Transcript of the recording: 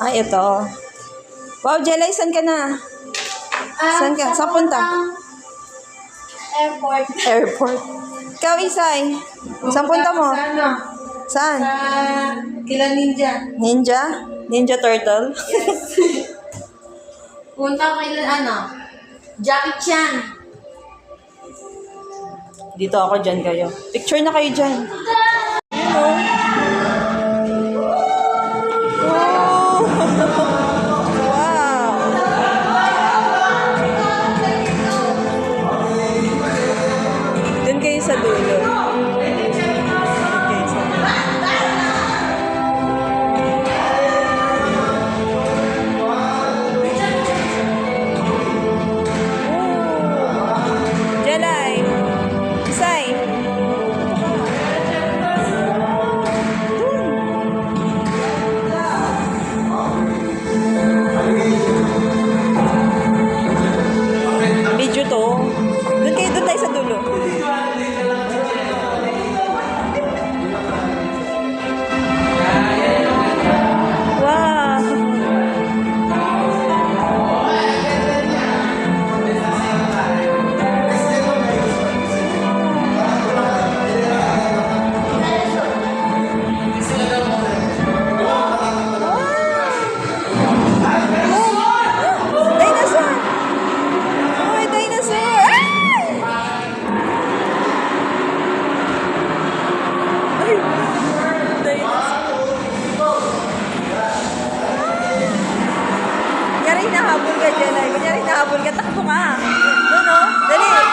Ay, ito. Wow, Jelay, saan ka na? Saan ka? Saan punta? Airport. Airport. Ikaw, Isay. Saan punta mo? Sana. Saan? Kila Ninja. Ninja? Ninja Turtle? Yes. Punta kay Jackie Chan. Dito ako, dyan kayo. Picture na kayo dyan. Wow! Wow! Dun kayo sa dulo. Dun kayo sa dulo. Jelay! Isay! Video to. Doon tayo sa dulo. Wow! Dinosaur! Oh, may dinosaur! Ay! Dinosaur. Kunyari nahabol ka dyan ay. Kunyari nahabol ka, takbo ka. Doon o. Dali.